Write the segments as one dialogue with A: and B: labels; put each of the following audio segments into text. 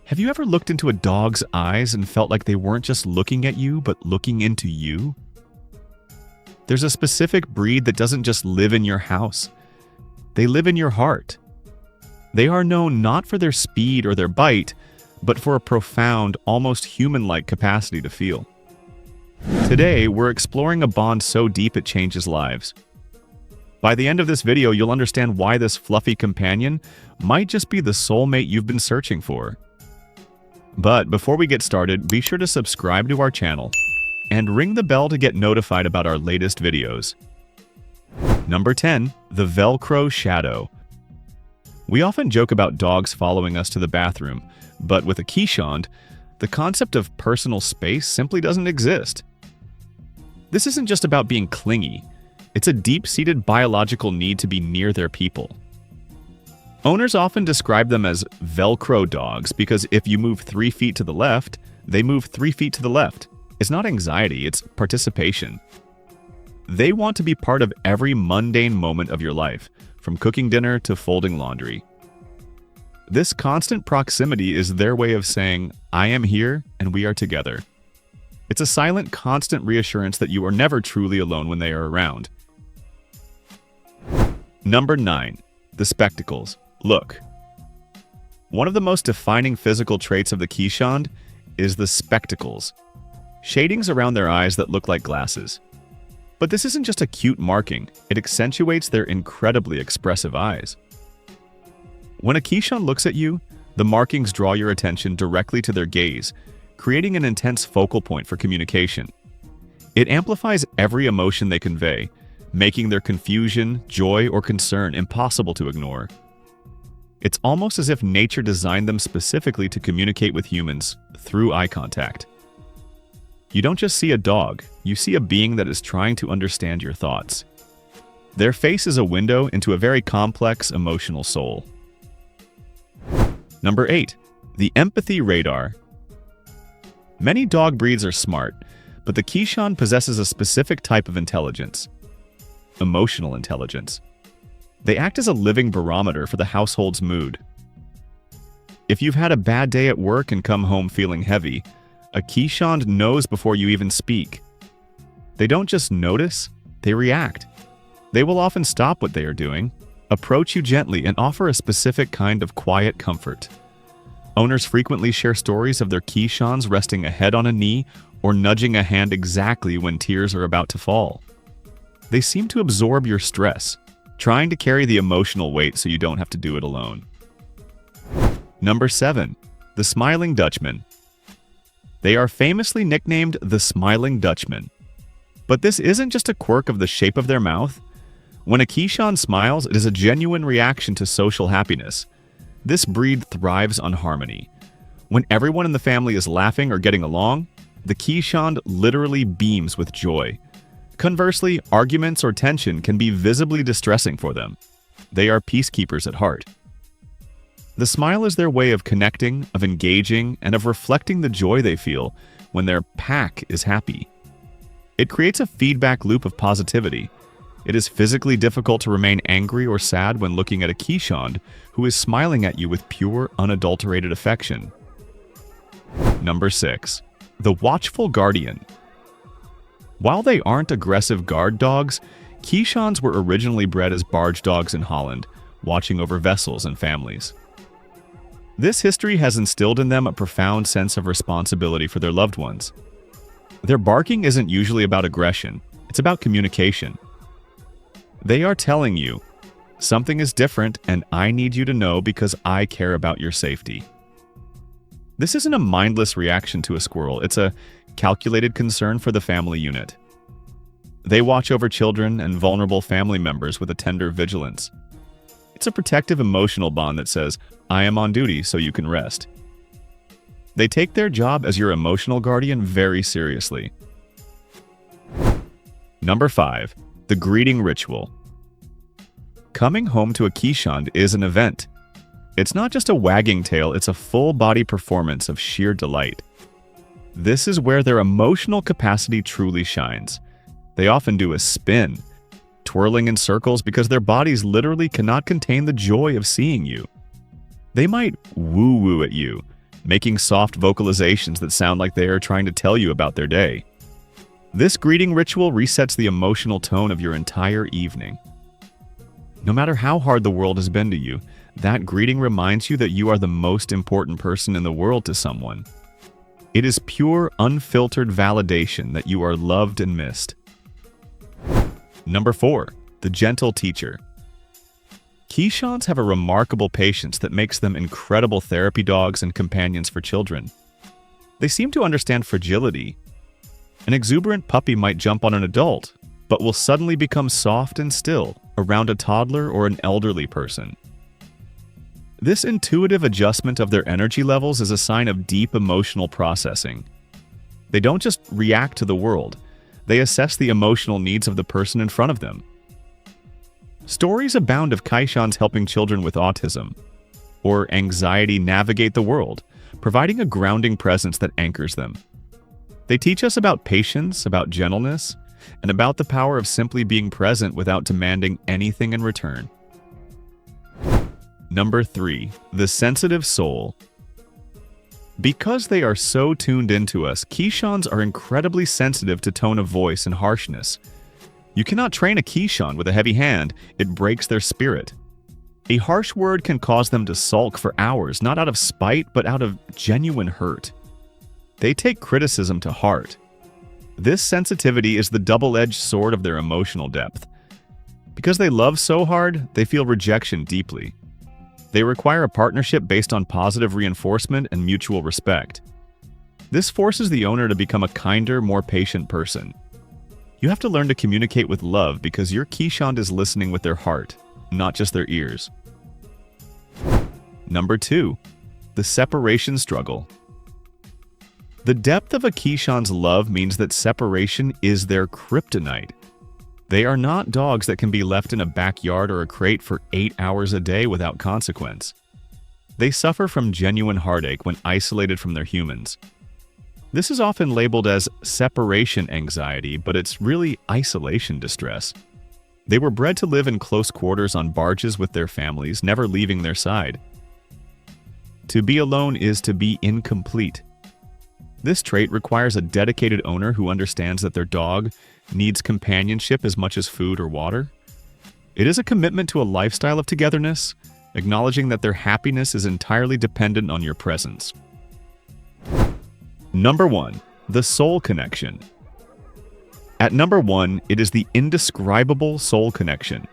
A: Have you ever looked into a dog's eyes and felt like they weren't just looking at you, but looking into you? There's a specific breed that doesn't just live in your house. They live in your heart. They are known not for their speed or their bite, but for a profound, almost human-like capacity to feel. Today, we're exploring a bond so deep it changes lives. By the end of this video, you'll understand why this fluffy companion might just be the soulmate you've been searching for. But before we get started, be sure to subscribe to our channel and ring the bell to get notified about our latest videos. Number 10. The Velcro Shadow. We often joke about dogs following us to the bathroom, but with a Keeshond, the concept of personal space simply doesn't exist. This isn't just about being clingy. It's a deep-seated biological need to be near their people. Owners often describe them as Velcro dogs because if you move 3 feet to the left, they move 3 feet to the left. It's not anxiety, it's participation. They want to be part of every mundane moment of your life, from cooking dinner to folding laundry. This constant proximity is their way of saying, I am here and we are together. It's a silent, constant reassurance that you are never truly alone when they are around. Number 9. The Spectacles. Look. One of the most defining physical traits of the Keeshond is the spectacles. Shadings around their eyes that look like glasses. But this isn't just a cute marking, it accentuates their incredibly expressive eyes. When a Keeshond looks at you, the markings draw your attention directly to their gaze, creating an intense focal point for communication. It amplifies every emotion they convey, making their confusion, joy, or concern impossible to ignore. It's almost as if nature designed them specifically to communicate with humans through eye contact. You don't just see a dog, you see a being that is trying to understand your thoughts. Their face is a window into a very complex emotional soul. Number 8. The Empathy Radar. Many dog breeds are smart, but the Keeshond possesses a specific type of intelligence. Emotional intelligence. They act as a living barometer for the household's mood. If you've had a bad day at work and come home feeling heavy, a Keeshond knows before you even speak. They don't just notice, they react. They will often stop what they are doing, approach you gently, and offer a specific kind of quiet comfort. Owners frequently share stories of their Keeshonds resting a head on a knee or nudging a hand exactly when tears are about to fall. They seem to absorb your stress, trying to carry the emotional weight so you don't have to do it alone. Number 7. The Smiling Dutchman. They are famously nicknamed the Smiling Dutchman. But this isn't just a quirk of the shape of their mouth. When a Keeshond smiles, it is a genuine reaction to social happiness. This breed thrives on harmony. When everyone in the family is laughing or getting along, the Keeshond literally beams with joy. Conversely, arguments or tension can be visibly distressing for them. They are peacekeepers at heart. The smile is their way of connecting, of engaging, and of reflecting the joy they feel when their pack is happy. It creates a feedback loop of positivity. It is physically difficult to remain angry or sad when looking at a Keeshond who is smiling at you with pure, unadulterated affection. Number 6. The Watchful Guardian. While they aren't aggressive guard dogs, Keeshonds were originally bred as barge dogs in Holland, watching over vessels and families. This history has instilled in them a profound sense of responsibility for their loved ones. Their barking isn't usually about aggression, it's about communication. They are telling you, something is different and I need you to know because I care about your safety. This isn't a mindless reaction to a squirrel, it's a calculated concern for the family unit. They watch over children and vulnerable family members with a tender vigilance. It's a protective emotional bond that says, I am on duty so you can rest. They take their job as your emotional guardian very seriously. Number 5. The Greeting Ritual. Coming home to a Keeshond is an event. It's not just a wagging tail, it's a full-body performance of sheer delight. This is where their emotional capacity truly shines. They often do a spin, twirling in circles because their bodies literally cannot contain the joy of seeing you. They might woo-woo at you, making soft vocalizations that sound like they are trying to tell you about their day. This greeting ritual resets the emotional tone of your entire evening. No matter how hard the world has been to you, that greeting reminds you that you are the most important person in the world to someone. It is pure, unfiltered validation that you are loved and missed. Number 4. The gentle teacher. Keeshonds have a remarkable patience that makes them incredible therapy dogs and companions for children. They seem to understand fragility. An exuberant puppy might jump on an adult, but will suddenly become soft and still around a toddler or an elderly person. This intuitive adjustment of their energy levels is a sign of deep emotional processing. They don't just react to the world, they assess the emotional needs of the person in front of them. Stories abound of Keeshonds helping children with autism or anxiety navigate the world, providing a grounding presence that anchors them. They teach us about patience, about gentleness, and about the power of simply being present without demanding anything in return. Number 3. The sensitive soul. Because they are so tuned into us, Keeshonds are incredibly sensitive to tone of voice and harshness. You cannot train a Keeshond with a heavy hand, it breaks their spirit. A harsh word can cause them to sulk for hours, not out of spite, but out of genuine hurt. They take criticism to heart. This sensitivity is the double-edged sword of their emotional depth. Because they love so hard, they feel rejection deeply. They require a partnership based on positive reinforcement and mutual respect. This forces the owner to become a kinder, more patient person. You have to learn to communicate with love because your Keeshond is listening with their heart, not just their ears. Number 2. The separation struggle. The depth of a Keeshond's love means that separation is their kryptonite. They are not dogs that can be left in a backyard or a crate for 8 hours a day without consequence. They suffer from genuine heartache when isolated from their humans. This is often labeled as separation anxiety, but it's really isolation distress. They were bred to live in close quarters on barges with their families, never leaving their side. To be alone is to be incomplete. This trait requires a dedicated owner who understands that their dog needs companionship as much as food or water. It is a commitment to a lifestyle of togetherness, acknowledging that their happiness is entirely dependent on your presence. Number 1. The soul connection. At number 1, it is the indescribable soul connection.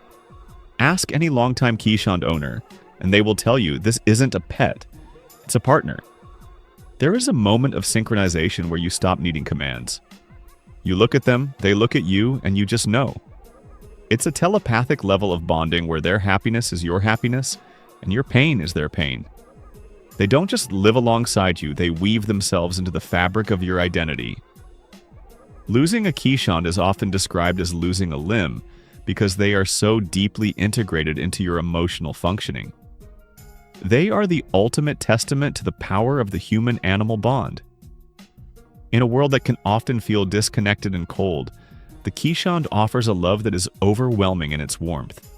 A: Ask any longtime Keeshond owner, and they will tell you this isn't a pet, it's a partner. There is a moment of synchronization where you stop needing commands. You look at them, they look at you, and you just know. It's a telepathic level of bonding where their happiness is your happiness, and your pain is their pain. They don't just live alongside you, they weave themselves into the fabric of your identity. Losing a Keeshond is often described as losing a limb because they are so deeply integrated into your emotional functioning. They are the ultimate testament to the power of the human-animal bond. In a world that can often feel disconnected and cold, the Keeshond offers a love that is overwhelming in its warmth.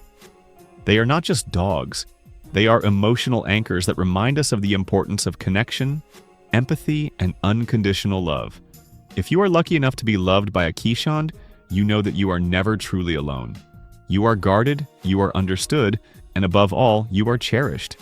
A: They are not just dogs, they are emotional anchors that remind us of the importance of connection, empathy, and unconditional love. If you are lucky enough to be loved by a Keeshond, you know that you are never truly alone. You are guarded, you are understood, and above all, you are cherished.